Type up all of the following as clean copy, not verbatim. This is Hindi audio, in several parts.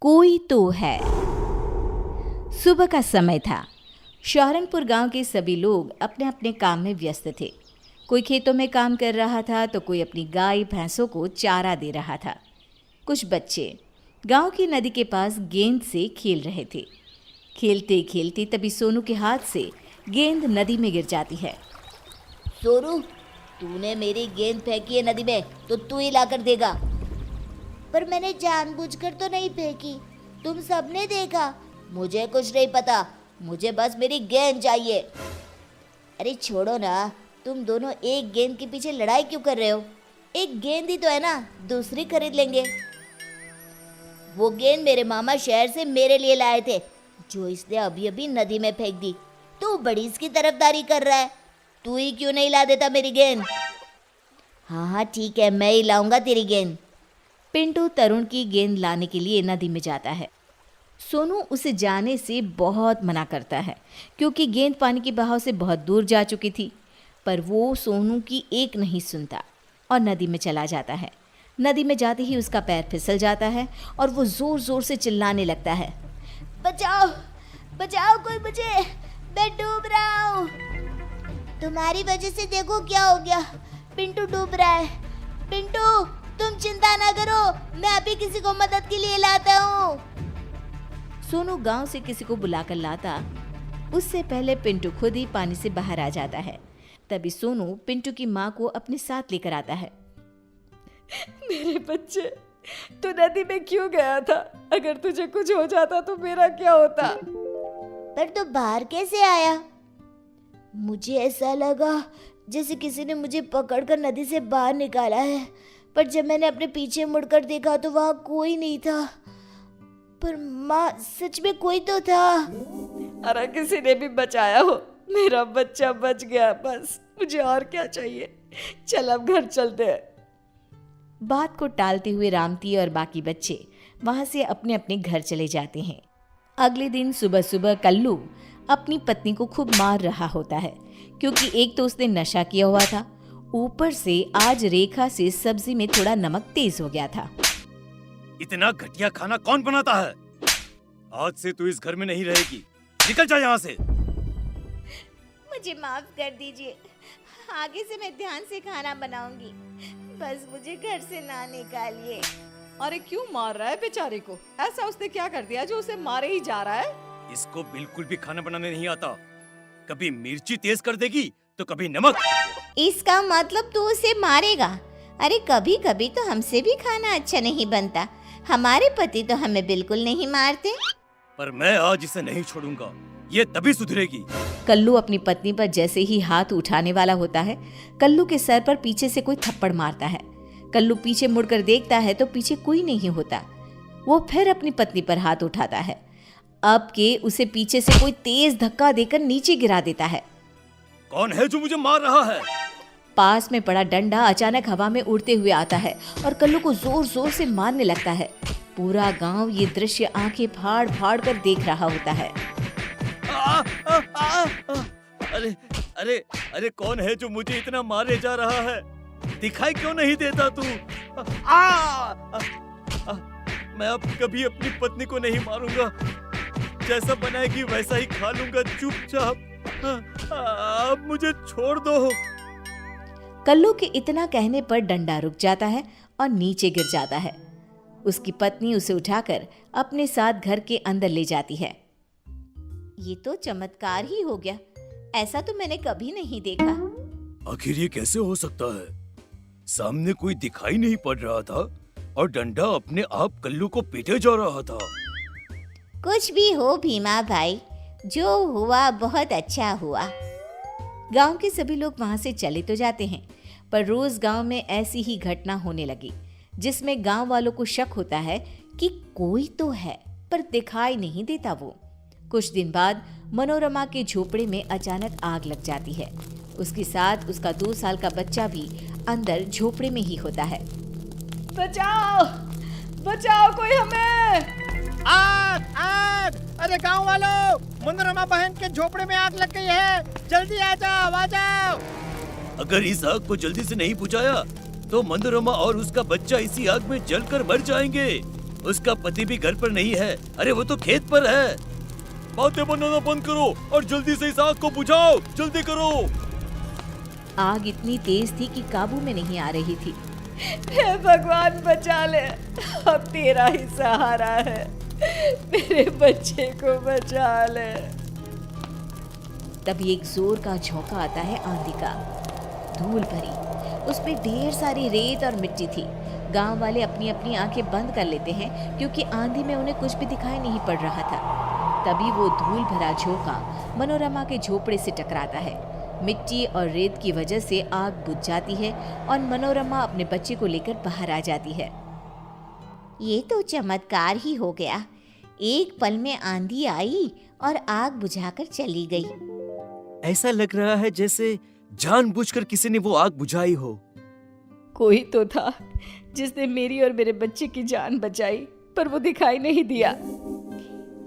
कोई तो है। सुबह का समय था। शौहरनपुर गांव के सभी लोग अपने अपने काम में व्यस्त थे। कोई खेतों में काम कर रहा था तो कोई अपनी गाय भैंसों को चारा दे रहा था। कुछ बच्चे गांव की नदी के पास गेंद से खेल रहे थे। खेलते खेलते तभी सोनू के हाथ से गेंद नदी में गिर जाती है। सोनू, तूने मेरी गेंद फेंकी है नदी में तो तू ही लाकर देगा। पर मैंने जानबूझकर तो नहीं फेंकी, तुम सबने देखा। मुझे कुछ नहीं पता, मुझे बस मेरी गेंद चाहिए। अरे छोड़ो ना, तुम दोनों एक गेंद के पीछे लड़ाई क्यों कर रहे हो? एक गेंद ही तो है ना, दूसरी खरीद लेंगे। वो गेंद मेरे मामा शहर से मेरे लिए लाए थे, जो इसने अभी अभी नदी में फेंक दी। तू बड़ी इसकी तरफदारी कर रहा है, तू ही क्यों नहीं ला देता मेरी गेंद? हाँ ठीक है, मैं ही लाऊंगा तेरी गेंद। पिंटू तरुण की गेंद लाने के लिए नदी में जाता है। सोनू उसे जाने से बहुत मना करता है क्योंकि गेंद पानी के बहाव से बहुत दूर जा चुकी थी, पर वो सोनू की एक नहीं सुनता और नदी में चला जाता है। नदी में जाते ही उसका पैर फिसल जाता है और वो ज़ोर ज़ोर से चिल्लाने लगता है, बचाओ बचाओ, कोई मुझे, मैं डूब रहा हूँ। तुम्हारी वजह से देखो क्या हो गया, पिंटू डूब रहा है। पिंटू, तुम चिंता ना करो, मैं अभी किसी को मदद के लिए लाता हूँ। सोनू गांव से किसी को बुलाकर लाता, उससे पहले पिंटू खुद ही पानी से बाहर आ जाता है। तभी सोनू पिंटू की माँ को अपने साथ लेकर आता है। मेरे बच्चे, तू नदी में क्यों गया था? अगर तुझे कुछ हो जाता तो मेरा क्या होता? पर तू बाहर कैसे आया? मुझे ऐसा लगा जैसे किसी ने मुझे पकड़कर नदी से बाहर निकाला है, पर जब मैंने अपने पीछे मुड़कर देखा तो वहाँ कोई नहीं था। पर माँ, सच में कोई तो था। अरे किसी ने भी बचाया हो, मेरा बच्चा बच गया, बस मुझे और क्या चाहिए। चल अब घर चलते हैं। बात को टालते हुए रामती और बाकी बच्चे वहां से अपने अपने घर चले जाते हैं। अगले दिन सुबह सुबह कल्लू अपनी पत्नी को खूब मार रहा होता है क्योंकि एक तो उसने नशा किया हुआ था, ऊपर से आज रेखा से सब्जी में थोड़ा नमक तेज हो गया था। इतना घटिया खाना कौन बनाता है? आज से तू इस घर में नहीं रहेगी, निकल जा यहाँ से। मुझे माफ कर दीजिए, आगे से मैं ध्यान से खाना बनाऊंगी, बस मुझे घर से ना निकालिए। अरे क्यों मार रहा है बेचारे को? ऐसा उसने क्या कर दिया जो उसे मारे ही जा रहा है? इसको बिल्कुल भी खाना बनाने नहीं आता, कभी मिर्ची तेज कर देगी तो कभी नमक। इसका मतलब तू उसे मारेगा? अरे कभी कभी तो हमसे भी खाना अच्छा नहीं बनता, हमारे पति तो हमें बिल्कुल नहीं मारते। पर मैं आज इसे नहीं छोड़ूंगा, ये तभी सुधरेगी। कल्लू अपनी पत्नी पर जैसे ही हाथ उठाने वाला होता है, कल्लू के सर पर पीछे से कोई थप्पड़ मारता है। कल्लू पीछे मुड़कर देखता है तो पीछे कोई नहीं होता। वो फिर अपनी पत्नी पर हाथ उठाता है, अब के उसे पीछे से कोई तेज धक्का देकर नीचे गिरा देता है। कौन है जो मुझे मार रहा है? पास में पड़ा डंडा अचानक हवा में उड़ते हुए आता है और कल्लू को जोर जोर से मारने लगता है। पूरा गांव ये दृश्य आंखें फाड़ फाड़ कर देख रहा होता है। अरे अरे अरे, कौन है जो मुझे इतना मारे जा रहा है? दिखाई क्यों नहीं देता तू? मैं अब कभी अपनी पत्नी को नहीं मारूंगा, जैसा बनाएगी वैसा ही खा लूंगा चुपचाप। अब मुझे छोड़ दो। कल्लू के इतना कहने पर डंडा रुक जाता है और नीचे गिर जाता है। उसकी पत्नी उसे उठाकर अपने साथ घर के अंदर ले जाती है। ये तो चमत्कार ही हो गया, ऐसा तो मैंने कभी नहीं देखा। आखिर ये कैसे हो सकता है? सामने कोई दिखाई नहीं पड़ रहा था और डंडा अपने आप कल्लू को पीटे जा रहा था। कुछ भी हो भीमा भाई, जो हुआ बहुत अच्छा हुआ। गांव के सभी लोग वहां से चले तो जाते हैं, पर रोज गांव में ऐसी ही घटना होने लगी जिसमें गांव वालों को शक होता है कि कोई तो है पर दिखाई नहीं देता वो। कुछ दिन बाद मनोरमा के झोपड़े में अचानक आग लग जाती है। उसके साथ उसका 2 साल का बच्चा भी अंदर झोपड़े में ही होता है। बचाओ बचाओ, कोई हमें! आग आग! अरे गांव वालों, मनोरमा बहन के झोपड़े में आग लग गई है, जल्दी आ जाओ। अगर इस आग को जल्दी से नहीं बुझाया तो मनोरमा और उसका बच्चा इसी आग में जलकर मर जाएंगे। उसका पति भी घर पर नहीं है। अरे वो तो खेत पर है। बातें बनाना बंद करो और जल्दी से इस आग को बुझाओ, जल्दी करो। आग इतनी तेज थी कि काबू में नहीं आ रही थी। हे भगवान बचा ले, अब तेरा ही सहारा है, मेरे बच्चे को बचा ले। तभी एक जोर का झोंका आता है आंधी का। धूल भरी, उसमें ढेर सारी रेत और मिट्टी थी। गांव वाले अपनी अपनी आंखें बंद कर लेते हैं क्योंकि आंधी में उन्हें कुछ भी दिखाई नहीं पड़ रहा था। तभी वो धूल भरा झोंका मनोरमा के झोपड़े से टकराता है। मिट्टी और रेत की वजह से आग बुझ जाती है और मनोरमा अपने बच्चे को लेकर बाहर आ जाती है। ये तो चमत्कार ही हो गया। एक पल में आंधी आई और आग बुझाकर चली गई। ऐसा लग रहा है जैसे जानबूझकर किसी ने वो आग बुझाई हो। कोई तो था जिसने मेरी और मेरे बच्चे की जान बचाई, पर वो दिखाई नहीं दिया।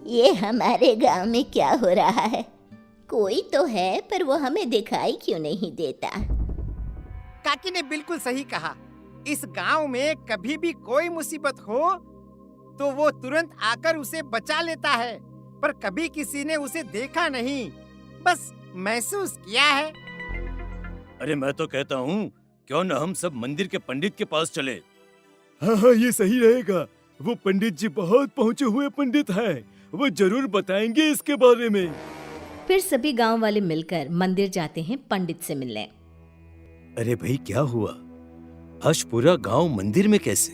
ये हमारे गांव में क्या हो रहा है? कोई तो है पर वो हमें दिखाई क्यों नहीं देता? काकी ने बिल्कुल सही कहा। इस गांव में कभी भी कोई मुसीबत हो तो वो तुरंत आकर उसे बचा लेता है, पर कभी किसी ने उसे देखा नहीं, बस महसूस किया है। अरे मैं तो कहता हूँ क्यों न हम सब मंदिर के पंडित के पास चले। हाँ, ये सही रहेगा। वो पंडित जी बहुत पहुँचे हुए पंडित हैं। वो जरूर बताएंगे इसके बारे में। फिर सभी गांव वाले मिलकर मंदिर जाते हैं पंडित से मिलने। अरे भाई, क्या हुआ? आज पूरा गांव मंदिर में कैसे?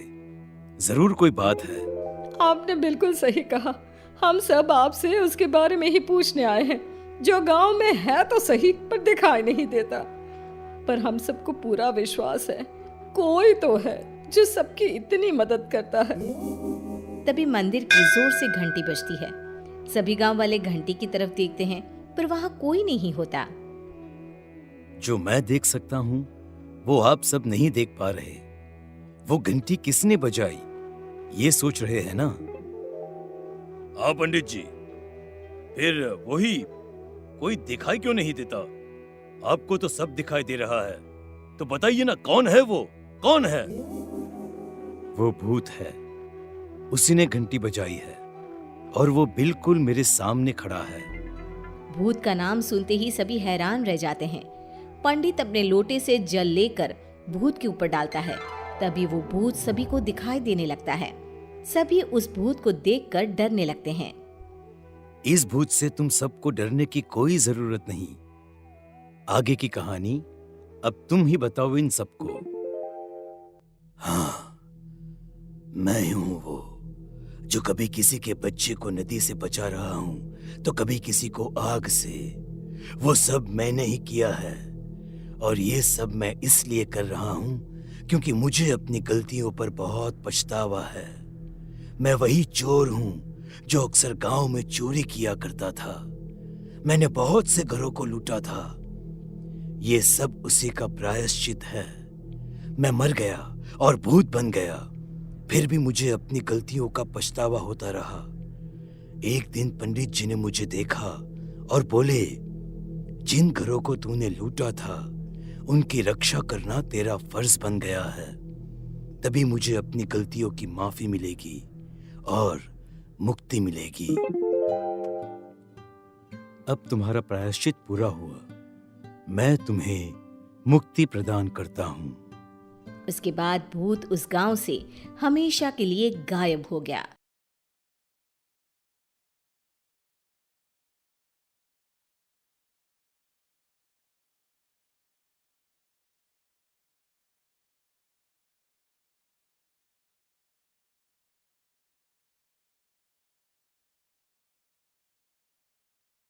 जरूर कोई बात है। आपने बिल्कुल सही कहा। हम सब आपसे उसके बारे में ही पूछने आए हैं, जो गांव में है तो सही पर दिखाई नहीं देता। पर हम सबको पूरा विश्वास है कोई तो है जो सबकी इतनी मदद करता है। तभी मंदिर की जोर से घंटी बजती है। सभी गांव वाले घंटी की तरफ देखते हैं पर वहां कोई नहीं होता। जो मैं देख सकता हूँ वो आप सब नहीं देख पा रहे। वो घंटी किसने बजाई ये सोच रहे हैं ना? हाँ पंडित जी, फिर वही कोई दिखाई क्यों नहीं देता? आपको तो सब दिखाई दे रहा है, तो बताइए ना कौन है वो? कौन है? वो भूत है। उसी ने घंटी बजाई है और वो बिल्कुल मेरे सामने खड़ा है। भूत का नाम सुनते ही सभी हैरान रह जाते हैं। पंडित अपने लोटे से जल लेकर भूत के ऊपर डालता है। तभी वो भूत सभी को दिखाई देने लगता है। सभी उस भूत को देखकर डरने लगते हैं। इस भूत से तुम सबको डरने की कोई जरूरत नहीं। आगे की कहानी अब तुम ही बताओ इन सबको। हाँ, मैं हूं वो जो कभी किसी के बच्चे को नदी से बचा रहा हूं तो कभी किसी को आग से। वो सब मैंने ही किया है और ये सब मैं इसलिए कर रहा हूं क्योंकि मुझे अपनी गलतियों पर बहुत पछतावा है। मैं वही चोर हूं जो अक्सर गांव में चोरी किया करता था। मैंने बहुत से घरों को लूटा था। ये सब उसी का प्रायश्चित है। मैं मर गया और भूत बन गया, फिर भी मुझे अपनी गलतियों का पछतावा होता रहा। एक दिन पंडित जी ने मुझे देखा और बोले, जिन घरों को तूने लूटा था उनकी रक्षा करना तेरा फर्ज बन गया है। तभी मुझे अपनी गलतियों की माफी मिलेगी और मुक्ति मिलेगी। अब तुम्हारा प्रायश्चित पूरा हुआ। मैं तुम्हें मुक्ति प्रदान करता हूँ। उसके बाद भूत उस गांव से हमेशा के लिए गायब हो गया।